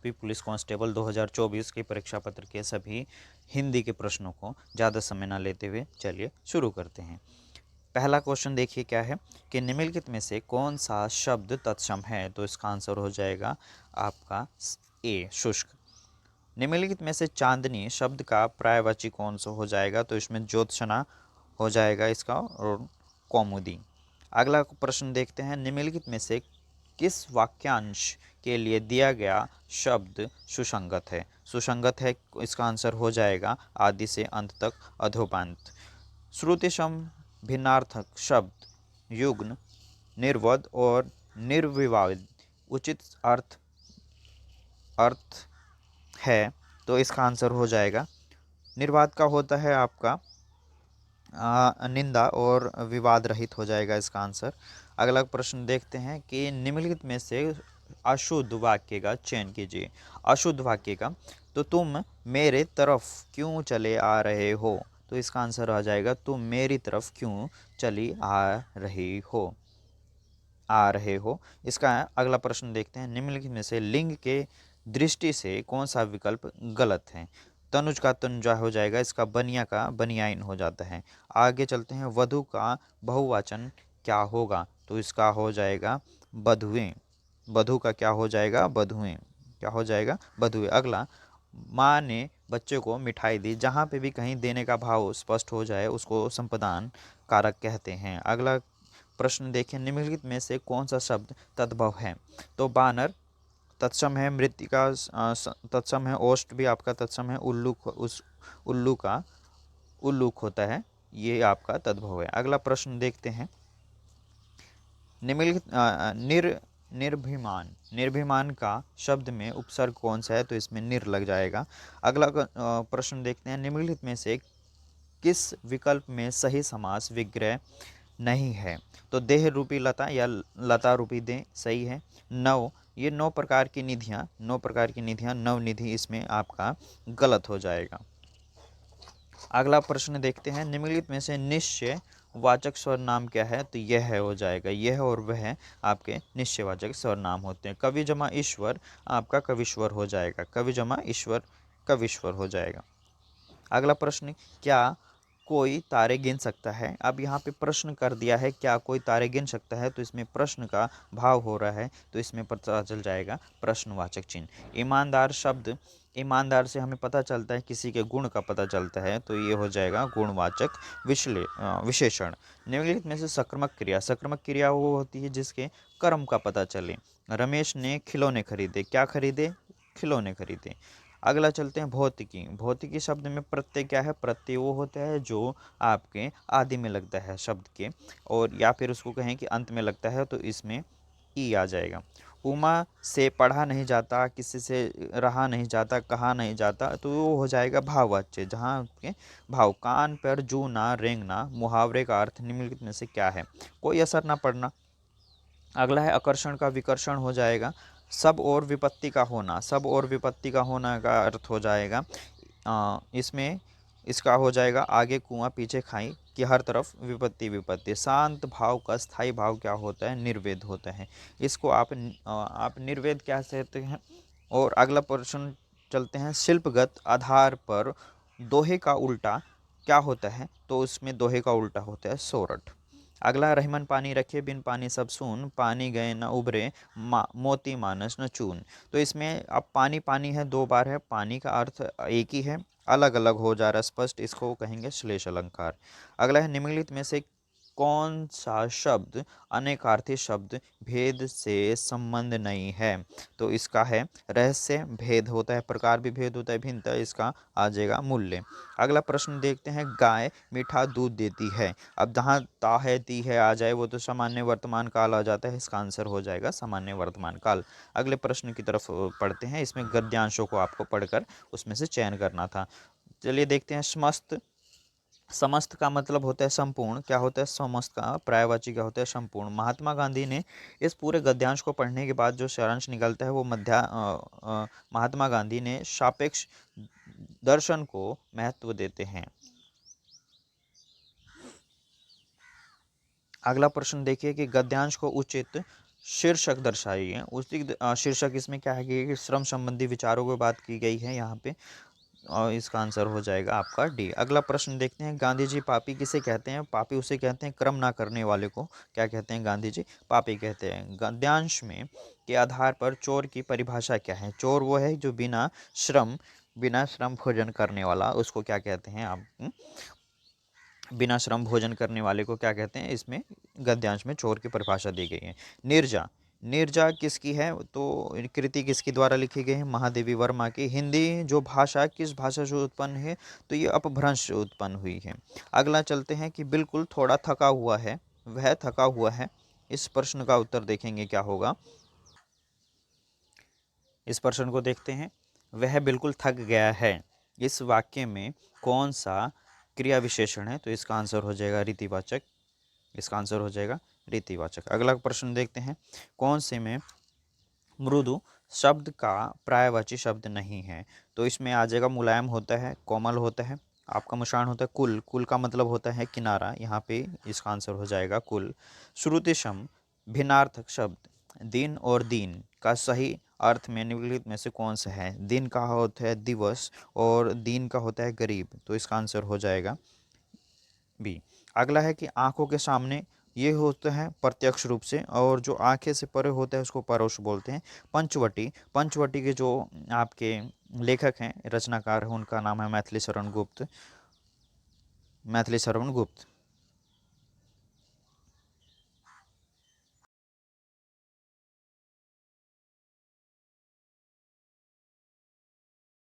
Police constable 2024 के परीक्षा पत्र के सभी हिंदी के प्रश्नों को ज़्यादा समय न लेते हुए चलिए शुरू करते हैं। पहला क्वेश्चन देखिए क्या है कि निम्नलिखित में से कौन सा शब्द तत्सम है। तो इसका आंसर हो जाएगा आपका ए, शुष्क। निम्नलिखित में से चांदनी शब्द का पर्यायवाची कौन सा हो जाएगा। तो इसमें ज्योत्सना हो जाएगा इसका, और कौमुदी। अगला प्रश्न देखते हैं, निम्नलिखित में से किस वाक्यांश के लिए दिया गया शब्द सुसंगत है। सुसंगत है, इसका आंसर हो जाएगा आदि से अंत तक अधोपांत। श्रुतिसम भिन्नार्थक शब्द युग्म, निर्वद और निर्विवाद उचित अर्थ है। तो इसका आंसर हो जाएगा निर्वाद का होता है आपका निंदा, और विवाद रहित हो जाएगा इसका आंसर। अगला प्रश्न देखते हैं कि निम्नलिखित में से अशुद्ध वाक्य का चयन कीजिए। अशुद्ध वाक्य का, तो तुम मेरे तरफ क्यों चले आ रहे हो। तो इसका आंसर आ जाएगा तुम मेरी तरफ क्यों चली आ रहे हो। इसका अगला प्रश्न देखते हैं, निम्नलिखित में से लिंग के दृष्टि से कौन सा विकल्प गलत है। तनुज का तनुजा हो जाएगा, इसका बनिया का बनियाइन हो जाता है। आगे चलते हैं, वधु का बहुवचन क्या होगा। तो इसका हो जाएगा बधुएं। वधु का क्या हो जाएगा, बधुएं। क्या हो जाएगा, बधुएं। अगला, माँ ने बच्चे को मिठाई दी। जहाँ पे भी कहीं देने का भाव स्पष्ट हो जाए उसको संपदान कारक कहते हैं। अगला प्रश्न देखें, निम्नलिखित में से कौन सा शब्द तद्भव है। तो बानर तत्सम है, मृतिका तत्सम है, ओष्ठ भी आपका तत्सम है, उल्लू का उल्लूक होता है, ये आपका तद्भव है। अगला प्रश्न देखते हैं, निम्नलिखित निर्भिमान, निर्भिमान का शब्द में उपसर्ग कौन सा है। तो इसमें निर लग जाएगा। अगला प्रश्न देखते हैं, निम्नलिखित में से किस विकल्प में सही समास विग्रह नहीं है। तो देह रूपी लता या लता रूपी देह सही है। नव, ये 9 प्रकार की निधियाँ, 9 प्रकार की निधियाँ, नवनिधि इसमें आपका गलत हो जाएगा। अगला प्रश्न देखते हैं, निम्नलिखित में से निश्चय वाचक सर्वनाम क्या है। तो यह हो जाएगा, यह और वह आपके निश्चयवाचक सर्वनाम होते हैं। कवि जमा ईश्वर आपका कविश्वर हो जाएगा, कवि जमा ईश्वर कविश्वर हो जाएगा। अगला प्रश्न, क्या कोई तारे गिन सकता है। अब यहाँ पे प्रश्न कर दिया है, क्या कोई तारे गिन सकता है। तो इसमें प्रश्न का भाव हो रहा है, तो इसमें पता चल जाएगा प्रश्नवाचक चिन्ह। ईमानदार शब्द, ईमानदार से हमें पता चलता है किसी के गुण का पता चलता है, तो ये हो जाएगा गुणवाचक विशेषण। निम्नलिखित में से सक्रामक क्रिया, सक्रामक क्रिया वो होती है जिसके कर्म का पता चले। रमेश ने खिलौने खरीदे, क्या खरीदे, खिलौने खरीदे। अगला चलते हैं, भौतिकी। भौतिकी शब्द में प्रत्यय क्या है, प्रत्यय वो होता है जो आपके आदि में लगता है शब्द के, और या फिर उसको कहें कि अंत में लगता है, तो इसमें ई आ जाएगा। उमा से पढ़ा नहीं जाता, किसी से रहा नहीं जाता, कहा नहीं जाता, तो वो हो जाएगा भाववाच्य, जहाँ आपके भाव। कान पर जूना रेंगना मुहावरे का अर्थ निम्नलिखित में से क्या है। कोई असर ना पड़ना। अगला है, आकर्षण का विकर्षण हो जाएगा। सब और विपत्ति का होना, सब और विपत्ति का होना का अर्थ हो जाएगा इसमें इसका हो जाएगा आगे कुआं पीछे खाई, कि हर तरफ विपत्ति विपत्ति। शांत भाव का स्थायी भाव क्या होता है, निर्वेद होता है। इसको आप निर्वेद क्या कहते हैं। और अगला प्रश्न चलते हैं, शिल्पगत आधार पर दोहे का उल्टा क्या होता है। तो उसमें दोहे का उल्टा होता है सोरठ। अगला, रहमन पानी रखे बिन पानी सब सून, पानी गए न उभरे मोती मानस न चून। तो इसमें अब पानी पानी है, 2 बार है, पानी का अर्थ एक ही है, अलग अलग हो जा रहा है स्पष्ट, इसको कहेंगे श्लेष अलंकार। अगला है, निम्नलिखित में से कौन सा शब्द अनेकार्थी शब्द भेद से संबंध नहीं है। तो इसका है रहस्य, भेद होता है, प्रकार भी भेद होता है, भिन्नता, इसका आ जाएगा मूल्य। अगला प्रश्न देखते हैं, गाय मीठा दूध देती है। अब जहाँ ता है ती है आ जाए वो तो सामान्य वर्तमान काल आ जाता है, इसका आंसर हो जाएगा सामान्य वर्तमान काल। अगले प्रश्न की तरफ पढ़ते हैं, इसमें गद्यांशों को आपको पढ़कर उसमें से चयन करना था। चलिए देखते हैं, समस्त, समस्त का मतलब होता है संपूर्ण, क्या होता है, समस्त का पर्यायवाची क्या होता है, संपूर्ण। महात्मा गांधी ने इस पूरे गद्यांश को पढ़ने के बाद जो सारांश निकलता है वो महात्मा गांधी ने सापेक्ष दर्शन को महत्व देते हैं। अगला प्रश्न देखिए कि गद्यांश को उचित शीर्षक दर्शाइए। उसी शीर्षक इसमें क्या है कि श्रम संबंधी विचारों की बात की गई है यहाँ पे, और इसका आंसर हो जाएगा आपका डी। अगला प्रश्न देखते हैं, गांधी जी पापी किसे कहते हैं? पापी उसे कहते हैं कर्म ना करने वाले को क्या कहते हैं? गांधी जी पापी कहते हैं। गद्यांश में के आधार पर चोर की परिभाषा क्या है? चोर वो है जो बिना श्रम भोजन करने वाला, उसको क्या कहते हैं आप? बिना श्रम भोजन करने वाले को क्या कहते हैं? इसमें गद्यांश में चोर की परिभाषा दी गई है। निर्जा, निर्जा किसकी है? तो कृति किसके द्वारा लिखी गई है? महादेवी वर्मा की। हिंदी जो भाषा किस भाषा से उत्पन्न है? तो ये अपभ्रंश से उत्पन्न हुई है। अगला चलते हैं कि बिल्कुल थोड़ा थका हुआ है, वह थका हुआ है। इस प्रश्न का उत्तर देखेंगे क्या होगा। इस प्रश्न को देखते हैं, वह बिल्कुल थक गया है। इस वाक्य में कौन सा क्रिया विशेषण है? तो इसका आंसर हो जाएगा रीतिवाचक। इसका आंसर हो जाएगा रीतिवाचक। अगला प्रश्न देखते हैं, कौन से में मृदु शब्द का पर्यायवाची शब्द नहीं है? तो इसमें आ जाएगा मुलायम होता है, कोमल होता है, आपका मुशान होता है, कुल, कुल का मतलब होता है किनारा, यहाँ पे इसका आंसर हो जाएगा कुल। श्रुतिशम भिन्नार्थक शब्द दिन और दीन का सही अर्थ में निम्नलिखित में से कौन सा है? दिन का होता है दिवस और दीन का होता है गरीब, तो इसका आंसर हो जाएगा बी। अगला है कि आंखों के सामने, ये होता है प्रत्यक्ष रूप से, और जो आंखें से परे होता है उसको परोक्ष बोलते हैं। पंचवटी, पंचवटी के जो आपके लेखक हैं, रचनाकार हैं, उनका नाम है मैथिली शरण गुप्त। मैथिली शरण गुप्त।